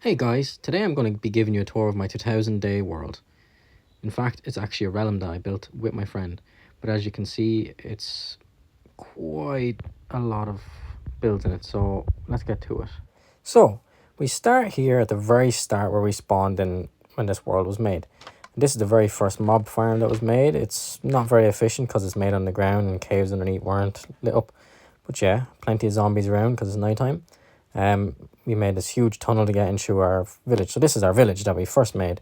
Hey guys, today I'm going to be giving you a tour of my 2000 day world. In fact, it's actually a realm that I built with my friend, but as you can see, it's quite a lot of builds in it, so let's get to it. So, we start here at the very start where we spawned in when this world was made. This is the very first mob farm that was made. It's not very efficient because it's made on the ground and caves underneath weren't lit up. But yeah, plenty of zombies around because it's nighttime. We made this huge tunnel to get into our village. So this is our village that we first made.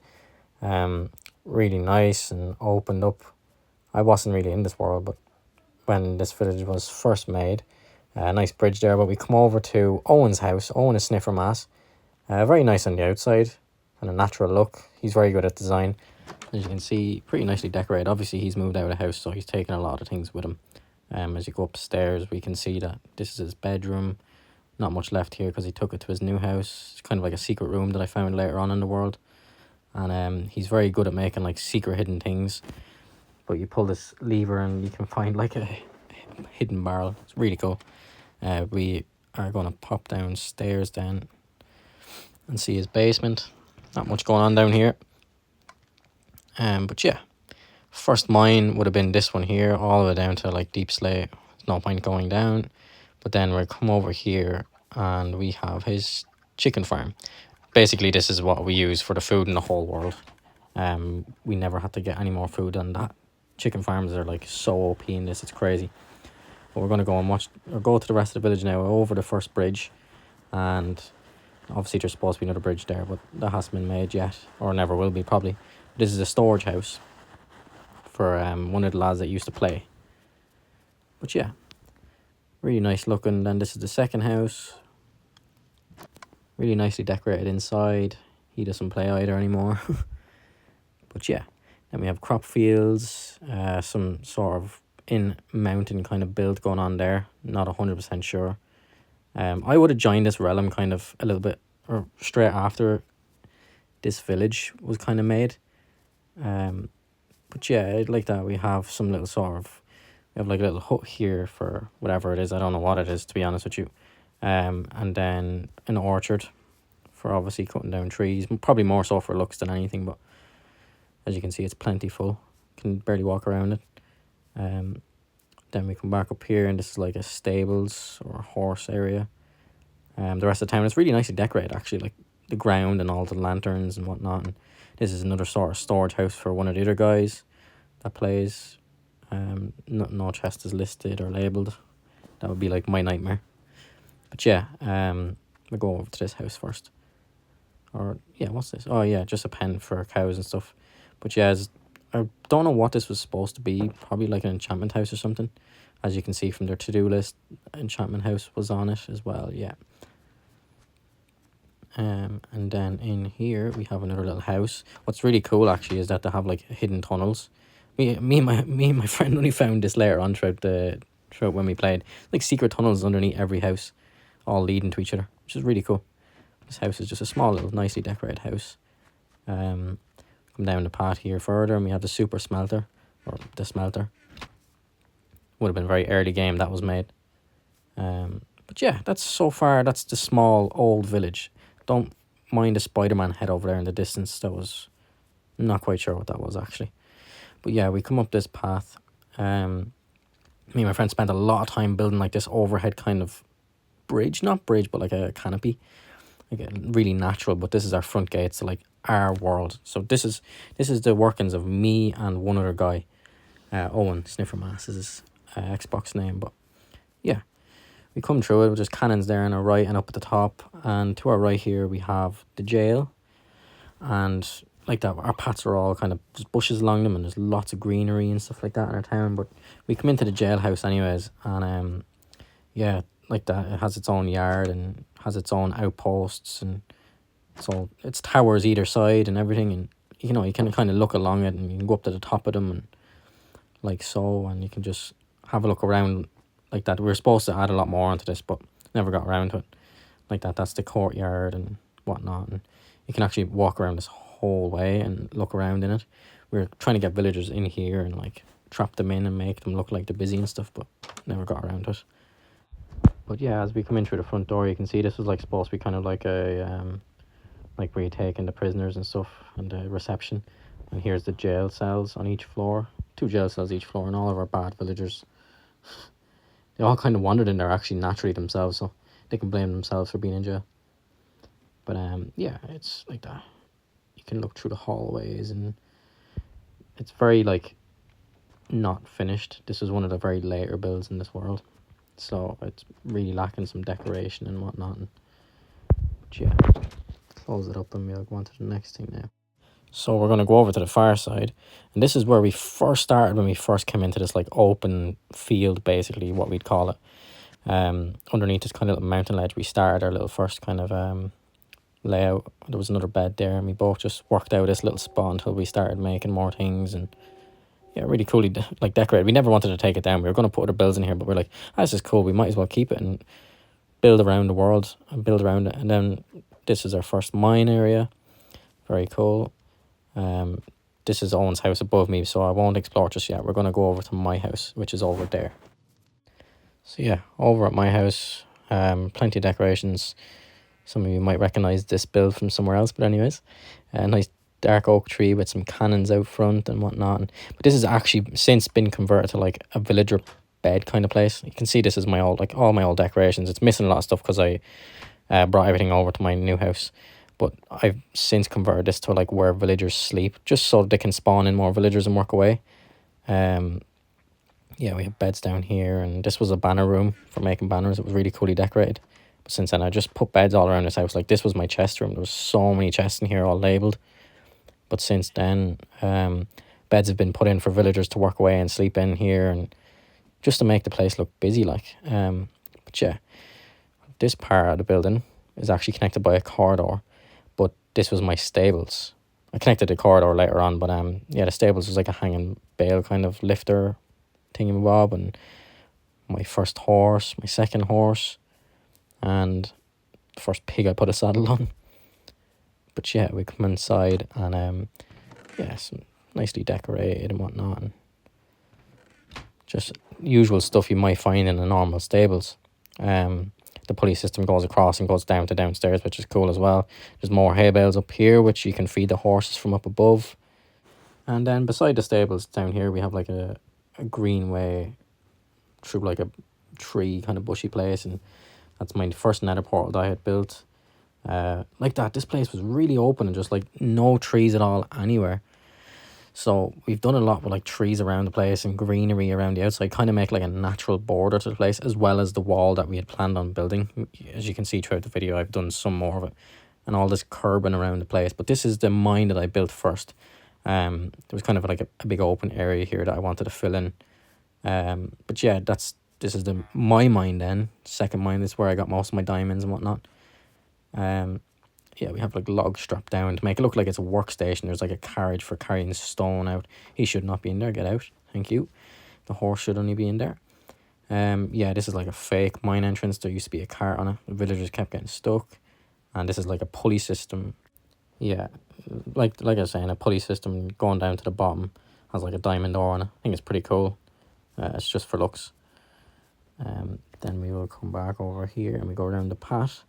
Really nice and opened up. I wasn't really in this world, but when this village was first made, a nice bridge there. But we come over to Owen's house. Owen is Sniffer Mass. Very nice on the outside and a natural look. He's very good at design. As you can see, pretty nicely decorated. Obviously, he's moved out of the house, so he's taken a lot of things with him. As you go upstairs, we can see that this is his bedroom. Not much left here because he took it to his new house. It's kind of like a secret room that I found later on in the world. And he's very good at making like secret hidden things. But you pull this lever and you can find like a hidden barrel. It's really cool. We are going to pop downstairs then and see his basement. Not much going on down here. But yeah, first mine would have been this one here, all the way down to like deep slate. There's no point going down. But then we come over here and we have his chicken farm. Basically, this is what we use for the food in the whole world. We never had to get any more food than that. Chicken farms are like so OP in this, it's crazy. But we're going to go and go to the rest of the village now, over the first bridge. And obviously there's supposed to be another bridge there, but that hasn't been made yet, or never will be probably. This is a storage house for one of the lads that used to play. But yeah, really nice looking. Then this is the second house. Really nicely decorated inside. He doesn't play either anymore. But yeah, then we have crop fields, some sort of in mountain kind of build going on there. Not 100% sure. I would have joined this realm kind of a little bit or straight after this village was kind of made. But yeah, like that we have some little sort of, we have like a little hut here for whatever it is. I don't know what it is, to be honest with you. And then an orchard for obviously cutting down trees, probably more so for looks than anything, but as you can see, it's plentiful. Can barely walk around it. Then we come back up here and this is like a stables or a horse area. The rest of the town is really nicely decorated actually, like the ground and all the lanterns and whatnot. And this is another sort of storage house for one of the other guys that plays. No chest is listed or labelled. That would be like my nightmare. But yeah, we'll go over to this house first. Or yeah, what's this? Oh yeah, just a pen for cows and stuff. But yeah, I don't know what this was supposed to be. Probably like an enchantment house or something. As you can see from their to-do list, enchantment house was on it as well, yeah. And then in here we have another little house. What's really cool actually is that they have like hidden tunnels. Me and my friend only found this later on throughout when we played. Like secret tunnels underneath every house, all leading to each other, which is really cool. This house is just a small little nicely decorated house. Come down the path here further and we have the super smelter, or the smelter. Would have been a very early game that was made. But yeah, that's so far, that's the small old village. Don't mind the Spider-Man head over there in the distance. That was, not quite sure what that was actually. But yeah, we come up this path. Me and my friend spent a lot of time building like this overhead kind of bridge. Not bridge, but like a canopy. Like really natural, but this is our front gate to like our world. So this is the workings of me and one other guy. Owen, Sniffer Mass is his Xbox name. But yeah, we come through it with just cannons there on our right and up at the top. And to our right here, we have the jail. And like that, our paths are all kind of just bushes along them. And there's lots of greenery and stuff like that in our town. But we come into the jailhouse anyways. And yeah, like that, it has its own yard and has its own outposts. And so it's towers either side and everything. And, you know, you can kind of look along it and you can go up to the top of them and like so. And you can just have a look around like that. We were supposed to add a lot more onto this, but never got around to it. Like that, that's the courtyard and whatnot. And you can actually walk around this whole way and look around in it. We were trying to get villagers in here and like trap them in and make them look like they're busy and stuff, but never got around to it. But yeah, as we come in through the front door, you can see this was like supposed to be kind of like a like where you take in the prisoners and stuff, and the reception. And here's the jail cells on each floor, 2 jail cells each floor, and all of our bad villagers, they all kind of wandered in there actually naturally themselves, so they can blame themselves for being in jail. But yeah, it's like that. You can look through the hallways, and it's very like not finished. This is one of the very later builds in this world, so it's really lacking some decoration and whatnot. But yeah, close it up and we'll go on to the next thing now. So we're going to go over to the far side, and this is where we first started when we first came into this like open field, basically what we'd call it. Underneath this kind of little mountain ledge, we started our little first kind of layout. There was another bed there, and we both just worked out this little spot until we started making more things. And yeah, really coolly like decorated. We never wanted to take it down. We were going to put other builds in here, but we're like, this is cool, we might as well keep it and build around the world and build around it. And then this is our first mine area. Very cool. This is Owen's house above me, so I won't explore just yet. We're going to go over to my house, which is over there. So yeah, over at my house, plenty of decorations. Some of you might recognize this build from somewhere else, but anyways, a nice dark oak tree with some cannons out front and whatnot. But this has actually since been converted to like a villager bed kind of place. You can see this is my old, like all my old decorations. It's missing a lot of stuff because I brought everything over to my new house. But I've since converted this to like where villagers sleep, just so they can spawn in more villagers and work away. Yeah, we have beds down here, and this was a banner room for making banners. It was really coolly decorated. But since then, I just put beds all around this house. Like, this was my chest room. There was so many chests in here all labelled. But since then, beds have been put in for villagers to work away and sleep in here, and just to make the place look busy, like. But yeah, this part of the building is actually connected by a corridor. But this was my stables. I connected the corridor later on, but yeah, the stables was like a hanging bale kind of lifter thingamabob, and my first horse, my second horse, and the first pig I put a saddle on. But yeah, we come inside, and yeah, some nicely decorated and whatnot, and just usual stuff you might find in the normal stables. The pulley system goes across and goes down to downstairs, which is cool as well. There's more hay bales up here, which you can feed the horses from up above. And then beside the stables down here, we have like a greenway through like a tree kind of bushy place, and that's my first nether portal that I had built. Like that, this place was really open and just like no trees at all anywhere. So we've done a lot with like trees around the place and greenery around the outside, kind of make like a natural border to the place, as well as the wall that we had planned on building. As you can see throughout the video, I've done some more of it, and all this curbing around the place. But this is the mine that I built first. There was kind of like a big open area here that I wanted to fill in. But yeah, this is my mine then. Second mine, this is where I got most of my diamonds and whatnot. Yeah, we have like logs strapped down to make it look like it's a workstation. There's like a carriage for carrying stone out. He should not be in there. Get out. Thank you. The horse should only be in there. Yeah, this is like a fake mine entrance. There used to be a cart on it. The villagers kept getting stuck. And this is like a pulley system. Yeah, like I was saying, a pulley system going down to the bottom. Has like a diamond door on it. I think it's pretty cool. It's just for looks. Then we will come back over here and we go around the path.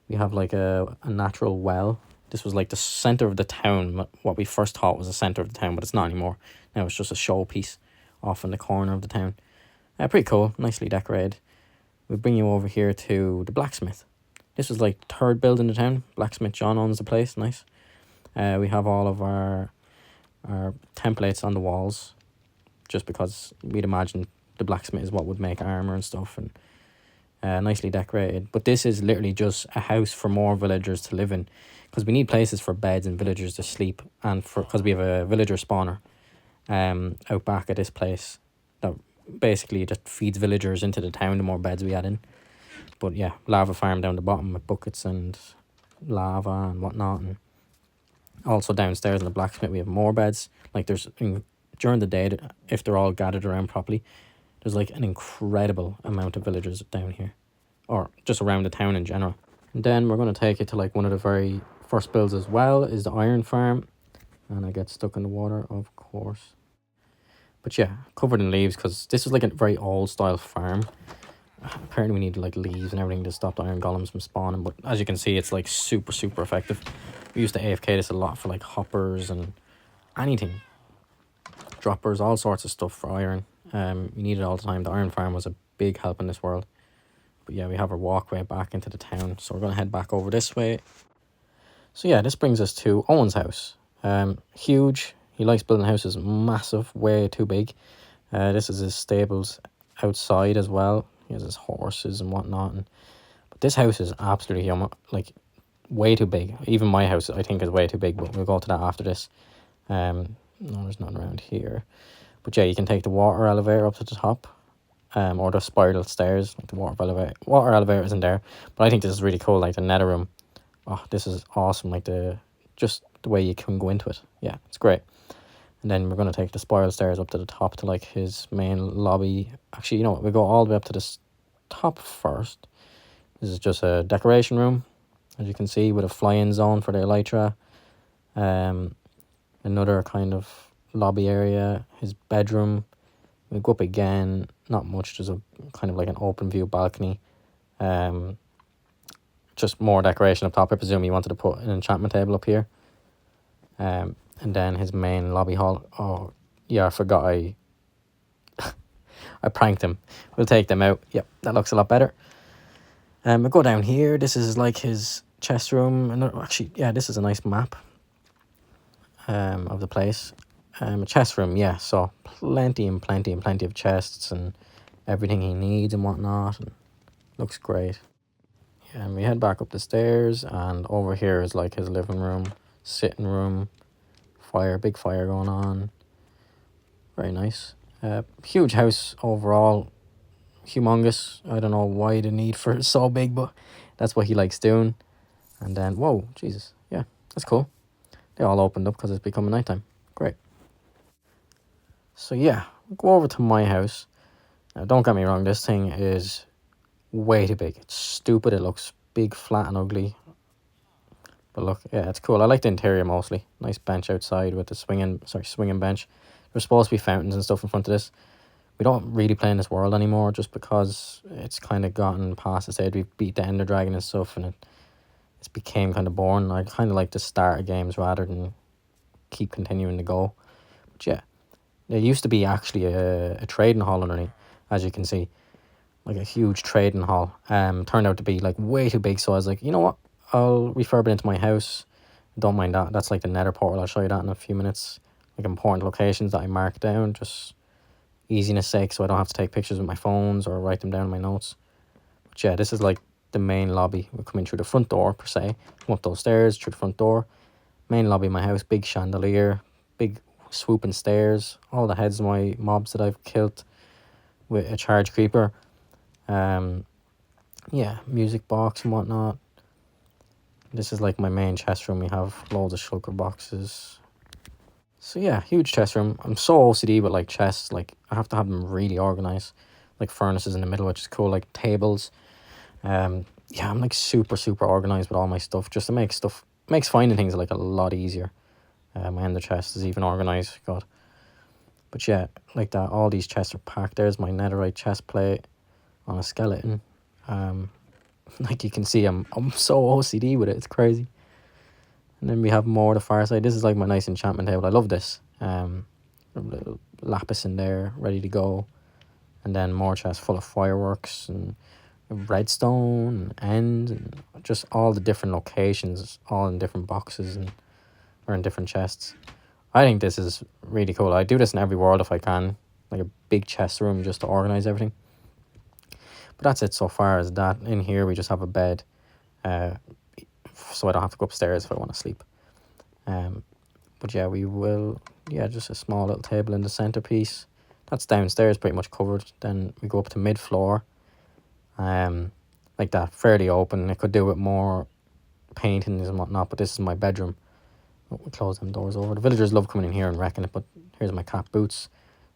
We have like a natural well. This was like the center of the town. What we first thought was the center of the town, but it's not anymore. Now it's just a showpiece off in the corner of the town. Pretty cool, nicely decorated. We bring you over here to the blacksmith. This was like the third build in the town. Blacksmith John owns the place, nice. We have all of our templates on the walls, just because we'd imagine the blacksmith is what would make armor and stuff, and nicely decorated. But this is literally just a house for more villagers to live in, because we need places for beds and villagers to sleep, and because we have a villager spawner out back at this place that basically just feeds villagers into the town the more beds we add in. But yeah, lava farm down the bottom with buckets and lava and whatnot. And also downstairs in the blacksmith we have more beds. Like during the day, if they're all gathered around properly, there's like an incredible amount of villagers down here, or just around the town in general. And then we're going to take it to like one of the very first builds as well, is the iron farm. And I get stuck in the water, of course. But yeah, covered in leaves, because this is like a very old style farm. Apparently we need like leaves and everything to stop the iron golems from spawning. But as you can see, it's like super effective. We used to AFK this a lot for like hoppers and anything. Droppers, all sorts of stuff for iron. You need it all the time. The iron farm was a big help in this world. But yeah, we have our walkway back into the town. So we're going to head back over this way. So yeah, this brings us to Owen's house. Huge. He likes building houses massive, way too big. This is his stables outside as well. He has his horses and whatnot. But this house is absolutely like way too big. Even my house, I think, is way too big. But we'll go to that after this. No, there's nothing around here. But yeah, you can take the water elevator up to the top. Or the spiral stairs. Like the water elevator isn't there. But I think this is really cool. Like the nether room. Oh, this is awesome. Like just the way you can go into it. Yeah, it's great. And then we're going to take the spiral stairs up to the top to like his main lobby. Actually, you know what? We go all the way up to this top first. This is just a decoration room, as you can see, with a fly-in zone for the elytra. Another kind of lobby area. His bedroom. We go up again. Not much. There's a kind of like an open view balcony. Just more decoration up top. I presume he wanted to put an enchantment table up here. And then his main lobby hall. Oh, yeah, I forgot I pranked him. We'll take them out. Yep, that looks a lot better. We'll go down here. This is like his chest room. And actually, yeah, this is a nice map of the place. A chest room, yeah, so plenty of chests and everything he needs and whatnot. And looks great. Yeah, and we head back up the stairs, and over here is like his living room, sitting room, big fire going on. Very nice. Huge house overall, humongous. I don't know why the need for it so big, but that's what he likes doing. And then, whoa, Jesus, yeah, that's cool. They all opened up because it's becoming nighttime. Great. So yeah, go over to my house. Now, don't get me wrong, this thing is way too big. It's stupid. It looks big, flat, and ugly. But look, yeah, it's cool. I like the interior mostly. Nice bench outside with the swinging bench. There's supposed to be fountains and stuff in front of this. We don't really play in this world anymore just because it's kind of gotten past the stage. We beat the Ender Dragon and stuff, and it's became kind of boring. I kind of like to start games rather than keep continuing to go. But yeah, there used to be actually a trading hall underneath, as you can see. Like a huge trading hall. Turned out to be like way too big, so I was like, you know what? I'll refurb it into my house. Don't mind that. That's like the nether portal. I'll show you that in a few minutes. Like important locations that I mark down, just easiness sake, so I don't have to take pictures with my phones or write them down in my notes. But yeah, this is like the main lobby. We're coming through the front door per se. Come up those stairs through the front door. Main lobby of my house. Big chandelier. Big swooping stairs. All the heads of my mobs that I've killed with a charge creeper. Yeah, music box and whatnot. This is like my main chest room. We have loads of shulker boxes. So yeah, huge chest room. I'm so OCD with like chests. Like I have to have them really organized. Like furnaces in the middle, which is cool. Like tables. Yeah, I'm like super organized with all my stuff. Just to makes finding things like a lot easier. My ender chest is even organized. God. But yeah, like that. All these chests are packed. There's my netherite chest plate on a skeleton. Like you can see, I'm so OCD with it. It's crazy. And then we have more to the far side. This is like my nice enchantment table. I love this. A little lapis in there, ready to go. And then more chests full of fireworks and redstone and ends and just all the different locations, all in different boxes and or in different chests. I think this is really cool. I do this in every world if I can, like a big chest room just to organize everything. But that's it so far as that. In here we just have a bed, so I don't have to go upstairs if I want to sleep. But yeah, just a small little table in the centerpiece. That's downstairs pretty much covered. Then we go up to mid-floor. Like that, fairly open. I could do with more paintings and whatnot, but this is my bedroom. Oh, we close them doors over. The villagers love coming in here and wrecking it, but here's my cat Boots.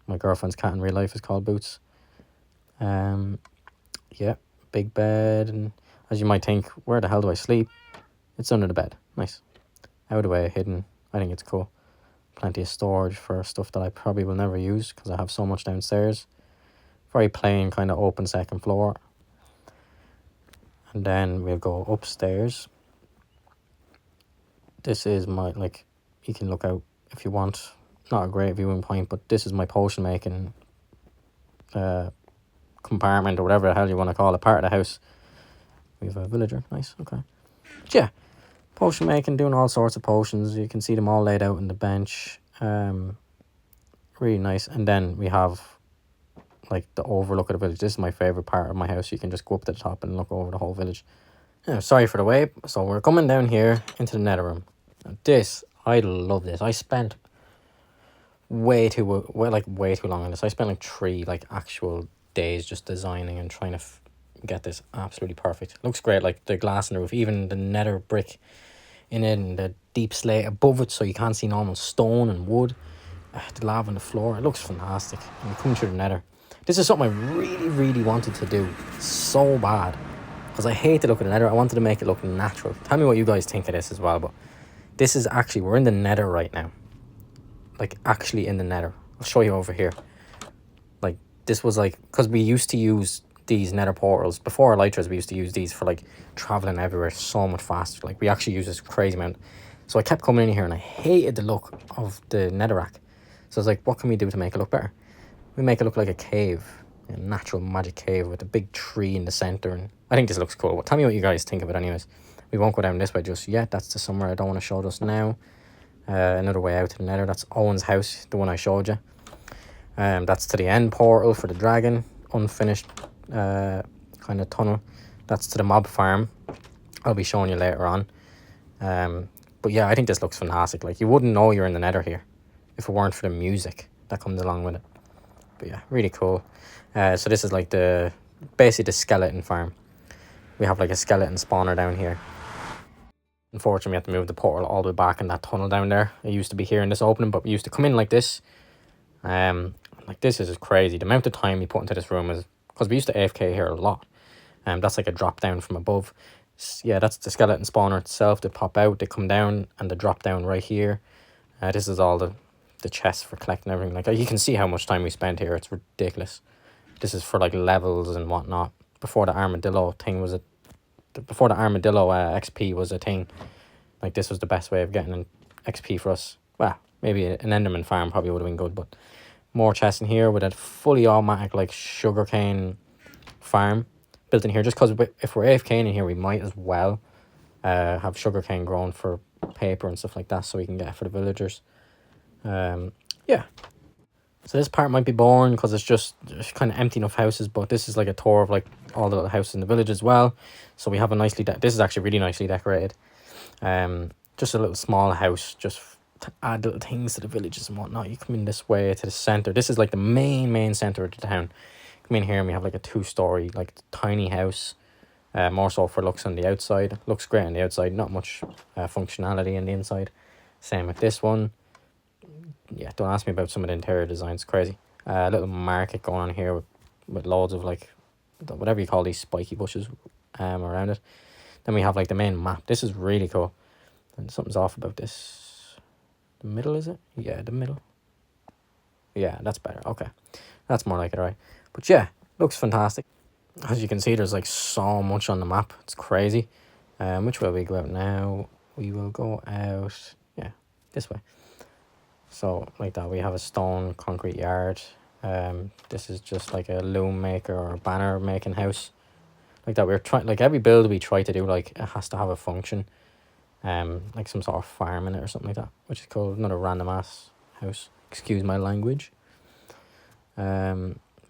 My girlfriend's cat in real life is called Boots. Yeah, big bed, and as you might think, where the hell do I sleep? It's under the bed. Nice. Out of the way, hidden. I think it's cool. Plenty of storage for stuff that I probably will never use because I have so much downstairs. Very plain, kind of open second floor. And then we'll go upstairs. this is my, like, you can look out if you want. Not a great viewing point, but this is my potion making compartment, or whatever the hell you want to call it, part of the house. We have a villager, nice, okay. But yeah, potion making, doing all sorts of potions. You can see them all laid out on the bench. Really nice. And then we have like the overlook of the village. This is my favorite part of my house. You can just go up to the top and look over the whole village. Sorry for the wait. So we're coming down here into the nether room. Now this, I love this. I spent way too long on this. I spent like 3 like actual days just designing and trying to get this absolutely perfect. Looks great, like the glass in the roof, even the nether brick in it, and the deep slate above it, so you can't see normal stone and wood. The lava on the floor, it looks fantastic. And coming through the nether, this is something I really wanted to do so bad, because I hate the look of the nether. I wanted to make it look natural. Tell me what you guys think of this as well. But this is actually, we're in the nether right now, like actually in the nether. I'll show you over here. Like this was like, because we used to use these nether portals before elytras, we used to use these for like traveling everywhere so much faster. Like we actually use this crazy amount. So I kept coming in here and I hated the look of the netherrack. So I was like, what can we do to make it look better? We make it look like a cave, a natural magic cave with a big tree in the center. And I think this looks cool. But tell me what you guys think of it anyways. We won't go down this way just yet. That's the somewhere I don't want to show just now. Another way out to the nether. That's Owen's house, the one I showed you. That's to the end portal for the dragon. Unfinished kind of tunnel. That's to the mob farm. I'll be showing you later on. But yeah, I think this looks fantastic. Like you wouldn't know you're in the nether here if it weren't for the music that comes along with it. But yeah, really cool. So this is like basically the skeleton farm. We have like a skeleton spawner down here. Unfortunately, we have to move the portal all the way back in that tunnel down there. It used to be here in this opening, but we used to come in like this. Like this is crazy. The amount of time you put into this room is, because we used to AFK here a lot. That's like a drop down from above. Yeah, that's the skeleton spawner itself. They pop out, they come down, and they drop down right here. This is all the chests for collecting everything. Like you can see how much time we spent here. It's ridiculous. This is for like levels and whatnot. Before the armadillo thing was before the armadillo XP was a thing. Like this was the best way of getting an XP for us. Well, maybe an enderman farm probably would have been good, but more chests in here with a fully automatic like sugarcane farm built in here, just because if we're AFK in here we might as well have sugarcane grown for paper and stuff like that, so we can get it for the villagers. Yeah, so this part might be boring because it's just kind of empty enough houses, but this is like a tour of like all the little houses in the village as well. So we have a nicely this is actually really nicely decorated. Just a little small house just to add little things to the villages and whatnot. You come in this way to the center. This is like the main center of the town. Come in here and we have like a 2-story like tiny house. More so for looks on the outside. Looks great on the outside, not much functionality in the inside. Same with this one. Yeah, don't ask me about some of the interior designs. Crazy. A little market going on here with loads of like whatever you call these spiky bushes around it. Then we have like the main map. This is really cool. And something's off about this. The middle, is it? Yeah, the middle. Yeah, that's better. Okay, that's more like it, right? But yeah, looks fantastic. As you can see, there's like so much on the map. It's crazy. Which way we go out now? We will go out, yeah, this way. So like that, we have a stone concrete yard. This is just like a loom maker or banner making house. Like that, we're trying, like every build we try to do, like it has to have a function. Like some sort of farm in it or something like that, which is cool. Another random ass house. Excuse my language.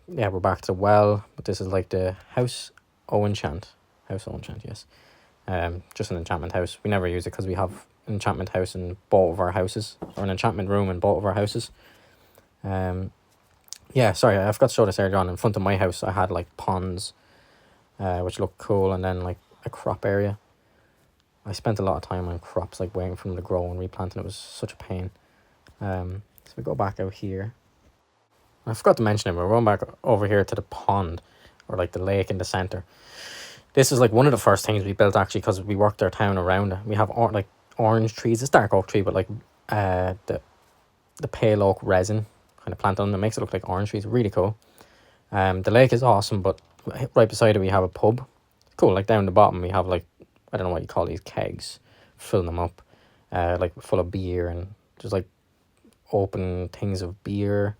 Yeah, we're back to the well, but this is like the house enchant. House enchant, yes. Just an enchantment house. We never use it because we have an enchantment house in both of our houses, or an enchantment room in both of our houses. Yeah, sorry, I forgot to show this earlier on. In front of my house, I had like ponds, which looked cool, and then like a crop area. I spent a lot of time on crops, like waiting for them to grow and replanting. It was such a pain. So we go back out here. I forgot to mention it, we're going back over here to the pond, or like the lake in the center. This is like one of the first things we built actually, because we worked our town around it. We have like orange trees. It's dark oak tree, but like the pale oak resin kind of planted on it makes it look like orange trees. Really cool. The lake is awesome, but right beside it we have a pub. Cool. Like down the bottom we have like, I don't know what you call these, kegs, filling them up. like full of beer, and just like open things of beer.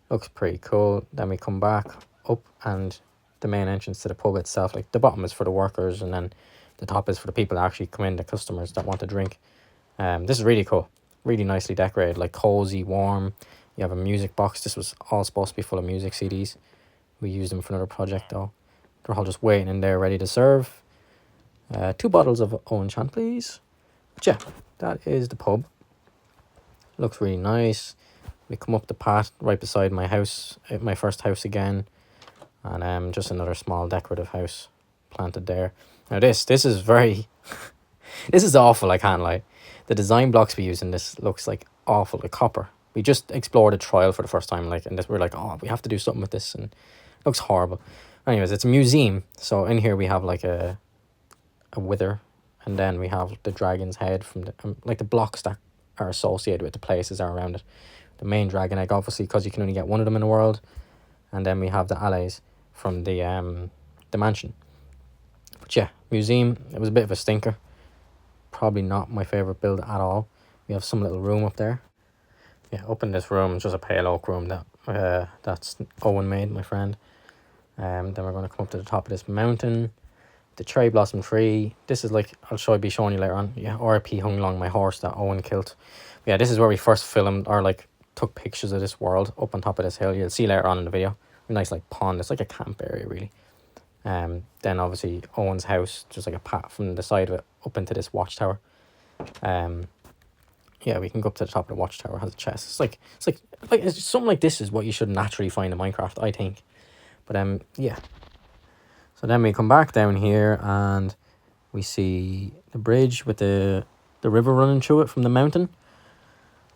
Looks pretty cool. Then we come back up, and the main entrance to the pub itself, like the bottom is for the workers, and then the top is for the people that actually come in, the customers that want to drink. This is really cool, really nicely decorated, like cozy, warm. You have a music box. This was all supposed to be full of music CDs. We used them for another project though. They're all just waiting in there, ready to serve. 2 bottles of Owen Chant, please. But yeah, that is the pub. Looks really nice. We come up the path right beside my house, my first house again, and just another small decorative house planted there. Now this is very, this is awful, I can't lie. The design blocks we use in this looks like awful, like copper. We just explored a trial for the first time, like, and this, we're like, oh, we have to do something with this, and it looks horrible. Anyways, it's a museum, so in here we have like a wither, and then we have the dragon's head from the like the blocks that are associated with the places are around it. The main dragon egg, obviously, because you can only get one of them in the world, and then we have the allies from the mansion. But yeah, museum, it was a bit of a stinker. Probably not my favorite build at all. We have some little room up there. Yeah, up in this room, just a pale oak room that that's Owen made, my friend. Then we're going to come up to the top of this mountain. The cherry blossom tree. This is like, I'll be showing you later on. Yeah, RP Hung Long, my horse that Owen killed. Yeah, this is where we first filmed, or like took pictures of this world, up on top of this hill. You'll see later on in the video. A nice like pond. It's like a camp area really. Then obviously Owen's house, just like a path from the side of it up into this watchtower. Yeah, we can go up to the top of the watchtower. It has a chest. It's something like this is what you should naturally find in Minecraft, I think. But yeah. So then we come back down here, and we see the bridge with the river running through it from the mountain.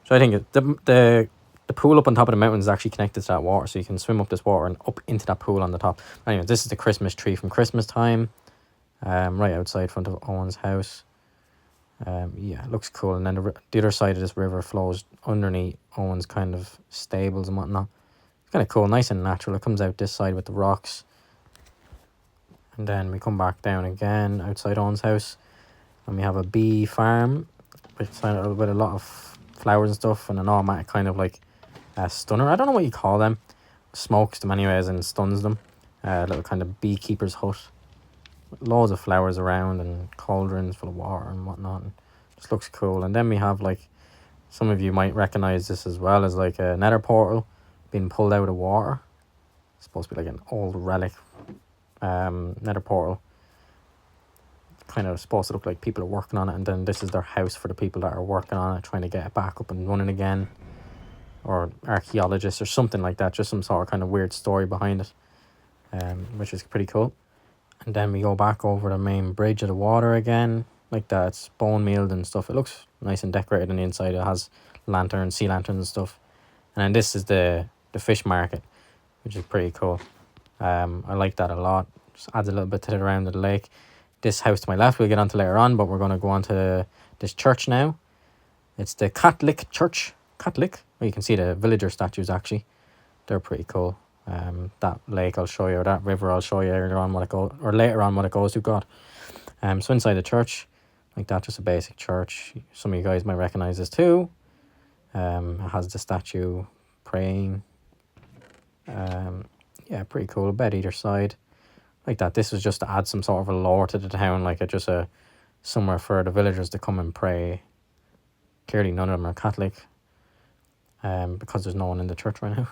So I think the pool up on top of the mountain is actually connected to that water, so you can swim up this water and up into that pool on the top. Anyway, this is the Christmas tree from Christmas time, right outside front of Owen's house. Yeah, it looks cool. And then the other side of this river flows underneath Owen's kind of stables and whatnot. It's kind of cool, nice and natural. It comes out this side with the rocks. And then we come back down again outside Owen's house, and we have a bee farm with a lot of flowers and stuff, and an automatic kind of like stunner. I don't know what you call them. Smokes them anyways and stuns them. Little kind of beekeeper's hut. Loads of flowers around and cauldrons full of water and whatnot. And just looks cool. And then we have like, some of you might recognize this as well as like a nether portal being pulled out of water. It's supposed to be like an old relic nether portal. Kind of supposed to look like people are working on it, and then this is their house for the people that are working on it, trying to get it back up and running again, or archaeologists or something like that. Just some sort of kind of weird story behind it, which is pretty cool. And then we go back over the main bridge of the water again, like that. It's bone mealed and stuff. It looks nice and decorated on the inside. It has lanterns, sea lanterns and stuff. And then this is the fish market, which is pretty cool. I like that a lot. Just adds a little bit to the round of the lake. This house to my left we'll get onto later on, but we're going to go on to this church now. It's the Catholic Church. Catholic. Well, you can see the villager statues actually. They're pretty cool. That lake I'll show you, or that river I'll show you later on what it goes to. God. So inside the church, like that, just a basic church. Some of you guys might recognize this too. It has the statue praying. Yeah, pretty cool. A bed either side. Like that. This is just to add some sort of a lore to the town, like it's just somewhere for the villagers to come and pray. Clearly none of them are Catholic, because there's no one in the church right now.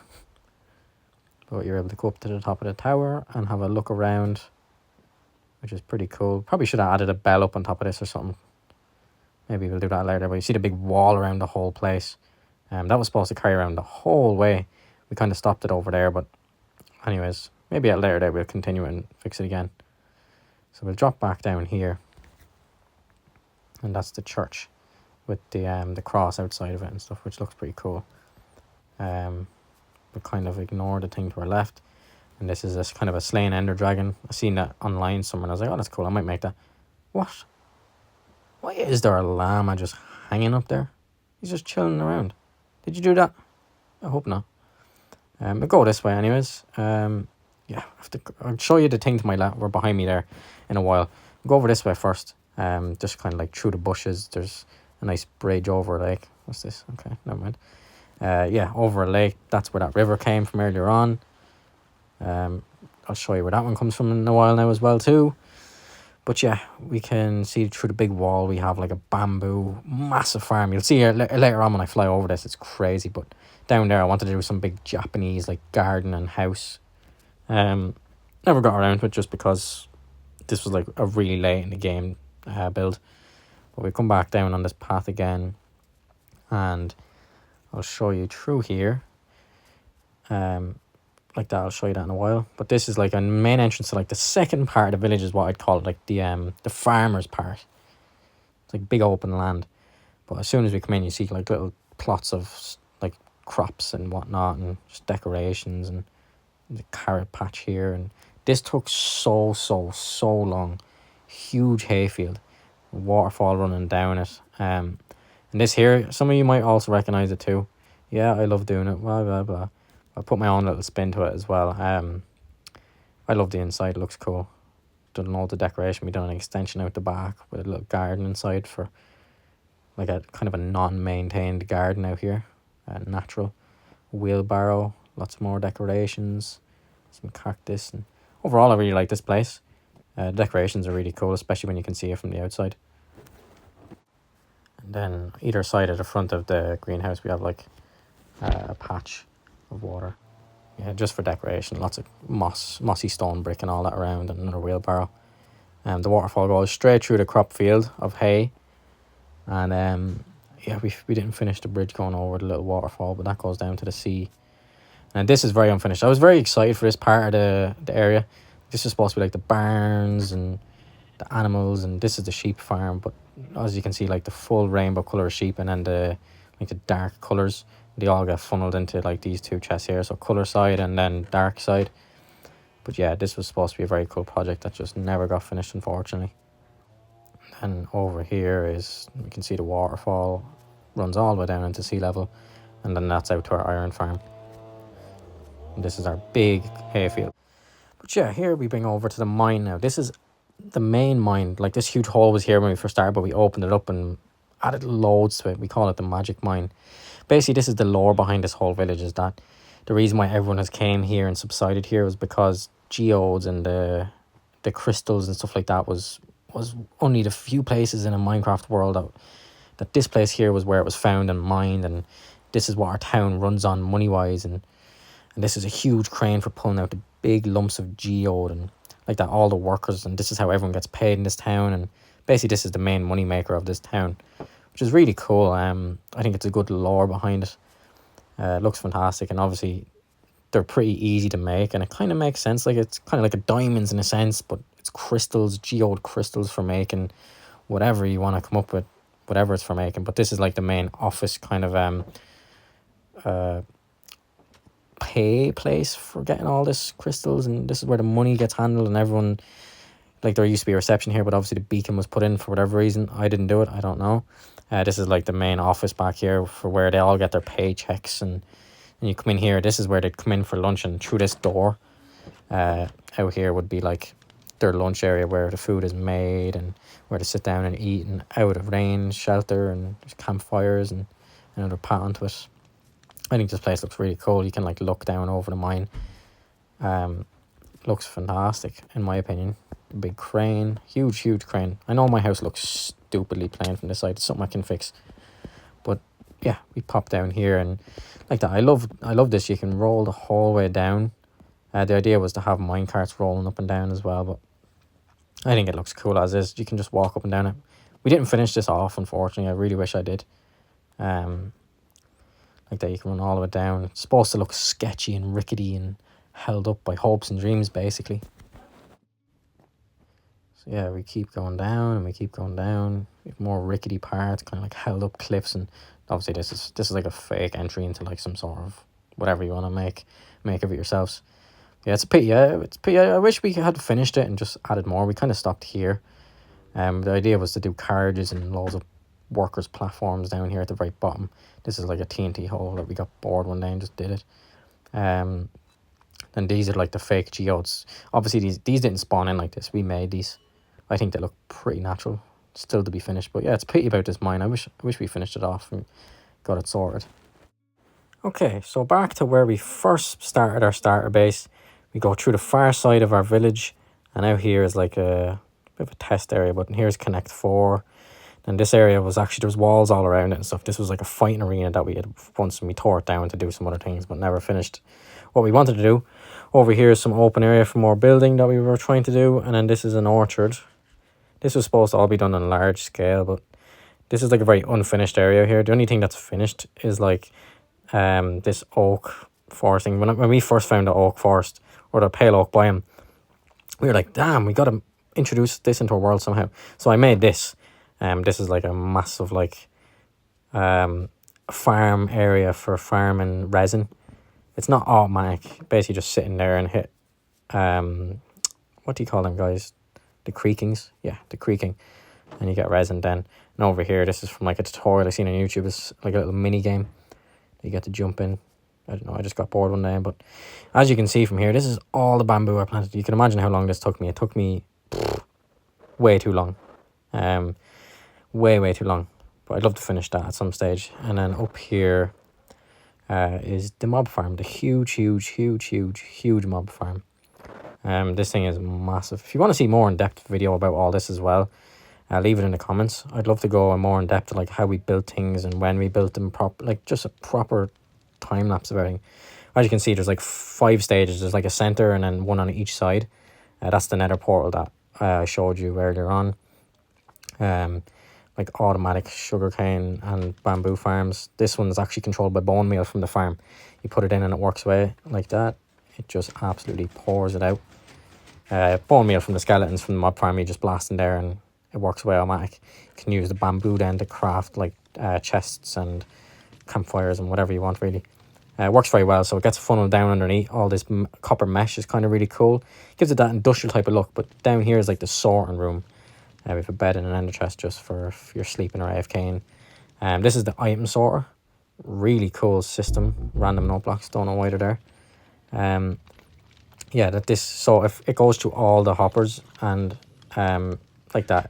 But you're able to go up to the top of the tower and have a look around, which is pretty cool. Probably should have added a bell up on top of this or something. Maybe we'll do that later. But you see the big wall around the whole place. That was supposed to carry around the whole way. We kind of stopped it over there, but anyways, maybe at a later date we'll continue and fix it again. So we'll drop back down here, and that's the church with the cross outside of it and stuff, which looks pretty cool. We'll kind of ignore the thing to our left, and this is this kind of a slain ender dragon. I seen that online somewhere, and I was like, oh, that's cool, I might make that. What? Why is there a llama just hanging up there? He's just chilling around. Did you do that? I hope not. We'll go this way anyways. Yeah, I'll show you the thing to my left, or behind me there, in a while. We'll go over this way first. Just kind of like through the bushes. There's a nice bridge over a lake. What's this? Okay, never mind. Yeah, over a lake. That's where that river came from earlier on. I'll show you where that one comes from in a while now as well too. But yeah, we can see through the big wall we have like a bamboo massive farm. You'll see here later on when I fly over this, it's crazy. But down there I wanted to do some big Japanese like garden and house. Never got around to it just because this was like a really late in the game build. But we come back down on this path again, and I'll show you through here. Like that, I'll show you that in a while. But this is like a main entrance to like the second part of the village is what I'd call it, like the farmer's part. It's like big open land. But as soon as we come in, you see like little plots of like crops and whatnot, and just decorations, and the carrot patch here. And this took so long. Huge hayfield, waterfall running down it. And this here, some of you might also recognize it too. Yeah, I love doing it. Blah blah blah. I put my own little spin to it as well. I love the inside. It looks cool. Done all the decoration. We done an extension out the back with a little garden inside for like a kind of a non-maintained garden out here. Natural wheelbarrow. Lots more decorations. Some cactus. And overall, I really like this place. The decorations are really cool, especially when you can see it from the outside. And then either side of the front of the greenhouse, we have like a patch of water. Yeah, just for decoration. Lots of mossy stone brick and all that around, and another wheelbarrow. The waterfall goes straight through the crop field of hay. And yeah, we didn't finish the bridge going over the little waterfall, but that goes down to the sea. And this is very unfinished. I was very excited for this part of the area. This is supposed to be like the barns and the animals, and this is the sheep farm. But as you can see, like the full rainbow colour of sheep, and then the dark colours, they all get funneled into like these two chests here. So colour side and then dark side. But yeah, this was supposed to be a very cool project that just never got finished, unfortunately. And over here is, you can see the waterfall runs all the way down into sea level, and then that's out to our iron farm. And this is our big hayfield. But yeah, here we bring over to the mine now. This is the main mine. Like this huge hole was here when we first started, but we opened it up and added loads to it. We call it the magic mine. Basically, this is the lore behind this whole village, is that the reason why everyone has came here and subsided here was because geodes and the crystals and stuff like that was only the few places in a Minecraft world that this place here was where it was found and mined, and this is what our town runs on money-wise, and this is a huge crane for pulling out the big lumps of geode and like that, all the workers, and this is how everyone gets paid in this town, and basically this is the main money maker of this town, which is really cool. I think it's a good lore behind it. It looks fantastic, and obviously they're pretty easy to make, and it kind of makes sense. Like it's kind of like a diamonds in a sense, but it's crystals, geode crystals for making whatever you want to come up with, whatever it's for making. But this is like the main office kind of pay place for getting all this crystals, and this is where the money gets handled, and everyone, like there used to be a reception here, but obviously the beacon was put in for whatever reason. I didn't do it, I don't know. This is like the main office back here for where they all get their paychecks, and you come in here. This is where they'd come in for lunch, and through this door out here would be like their lunch area where the food is made and where to sit down and eat, and out of rain shelter, and there's campfires and another pat onto it. I think this place looks really cool. You can like look down over the mine. Looks fantastic in my opinion. Big crane, huge crane. I know my house looks stupidly plain from this side. It's something I can fix. But yeah, we pop down here and like that. I love this. You can roll the whole way down. The idea was to have mine carts rolling up and down as well, but I think it looks cool as is. You can just walk up and down it. We didn't finish this off, unfortunately. I really wish I did. Like that, you can run all the way down. It's supposed to look sketchy and rickety and held up by hopes and dreams, basically. So yeah, we keep going down and we keep going down. We have more rickety parts, kind of like held up cliffs, and obviously this is like a fake entry into like some sort of whatever you want to make of it yourselves. Yeah, it's a pity. Yeah, it's a pity. I wish we had finished it and just added more. We kind of stopped here. The idea was to do carriages and loads of workers' platforms down here at the very bottom. This is like a TNT hole that we got bored one day and just did it. And these are like the fake geodes. Obviously, these didn't spawn in like this. We made these. I think they look pretty natural. still to be finished. But yeah, it's a pity about this mine. I wish we finished it off and got it sorted. Okay, so back to where we first started our starter base. We go through the far side of our village, and out here is like a bit of a test area, but here's Connect 4. And this area was actually, there was walls all around it and stuff. This was like a fighting arena that we had once, and we tore it down to do some other things, but never finished what we wanted to do. Over here is some open area for more building that we were trying to do, and then this is an orchard. This was supposed to all be done on a large scale, but this is like a very unfinished area here. The only thing that's finished is like this oak forest thing. When we first found the oak forest, or the pale oak biome, we were like, damn, we got to introduce this into our world somehow. So I made this. This is like a massive like farm area for farming resin. It's not automatic, basically just sitting there and hit what do you call them, guys? The creakings. Yeah, the creaking, and you get resin then. And over here, this is from like a tutorial I seen on YouTube. It's like a little mini game you get to jump in. I don't know, I just got bored one day, but as you can see from here, this is all the bamboo I planted. You can imagine how long this took me. It took me way too long. Way too long, but I'd love to finish that at some stage. And then up here is the mob farm, the huge mob farm. This thing is massive. If you want to see more in-depth video about all this as well, leave it in the comments. I'd love to go more in depth, like how we built things and when we built them, like just a proper time lapse of everything. As you can see, there's like 5 stages. There's like a center and then one on each side. That's the nether portal that I showed you earlier on. Like automatic sugarcane and bamboo farms. This one's actually controlled by bone meal from the farm. You put it in and it works away like that. It just absolutely pours it out. Bone meal from the skeletons from the mob farm, you just blast in there and it works away automatic. You can use the bamboo then to craft like chests and campfires and whatever you want really. It works very well, so it gets funneled down underneath. All this copper mesh is kind of really cool. Gives it that industrial type of look, but down here is like the sorting room. We have a bed and an ender chest just for if you're sleeping or AFKing. This is the item sorter. Really cool system. Random note blocks, don't know why they're there. Yeah, so if it goes to all the hoppers and like that,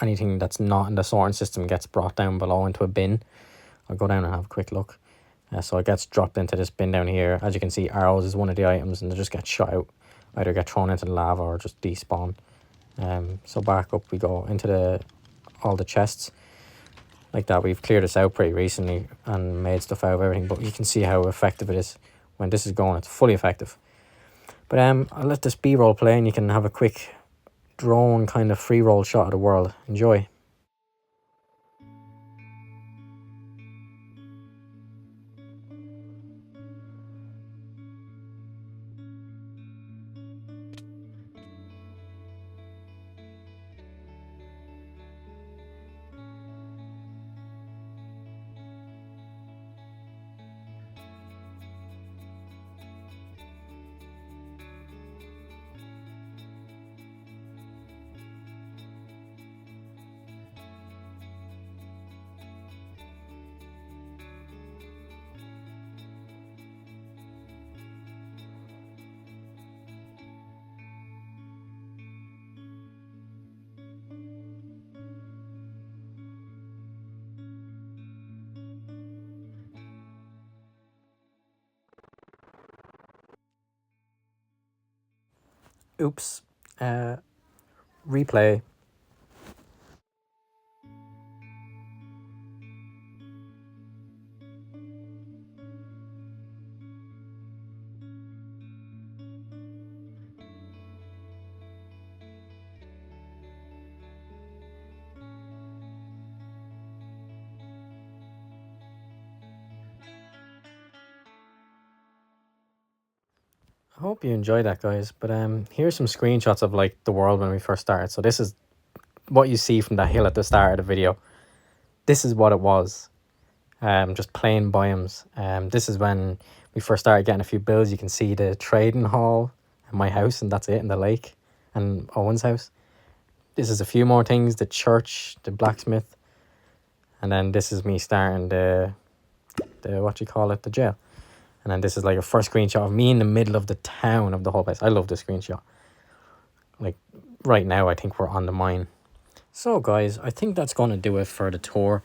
anything that's not in the sorting system gets brought down below into a bin. I'll go down and have a quick look. So it gets dropped into this bin down here. As you can see, arrows is one of the items, and they just get shot out. Either get thrown into the lava or just despawn. So back up we go into all the chests. Like that, we've cleared this out pretty recently and made stuff out of everything, but you can see how effective it is. When this is going, it's fully effective. But I'll let this B-roll play and you can have a quick drone kind of free roll shot of the world. Enjoy. Oops. Replay. I hope you enjoyed that, guys. But here's some screenshots of like the world when we first started. So this is what you see from that hill at the start of the video. This is what it was. Just plain biomes. This is when we first started getting a few builds. You can see the trading hall and my house, and that's it, and the lake and Owen's house. This is a few more things, the church, the blacksmith, and then this is me starting the what you call it, the jail. And then this is like a first screenshot of me in the middle of the town of the whole place. I love this screenshot. Like right now, I think we're on the mine. So guys, I think that's going to do it for the tour.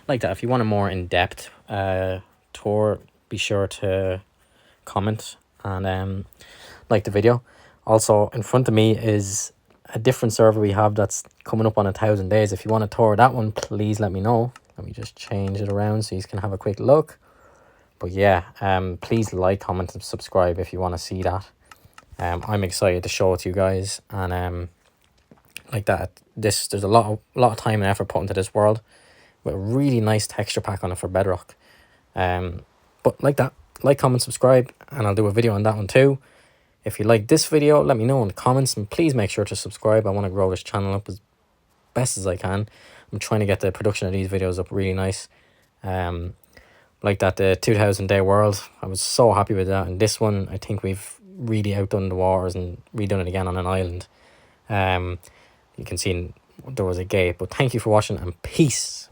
Like that, if you want a more in-depth tour, be sure to comment and like the video. Also, in front of me is a different server we have that's coming up on 1,000 days. If you want to tour that one, please let me know. Let me just change it around so you can have a quick look. But yeah, please like, comment, and subscribe if you want to see that. I'm excited to show it to you guys, and like that, there's a lot of time and effort put into this world with a really nice texture pack on it for Bedrock. But like that, like, comment, subscribe, and I'll do a video on that one too. If you like this video, let me know in the comments, and please make sure to subscribe. I want to grow this channel up as best as I can. I'm trying to get the production of these videos up really nice. Like that, the 2,000 day world, I was so happy with that, and this one I think we've really outdone the waters and redone it again on an island. You can see there was a gate. But thank you for watching, and peace.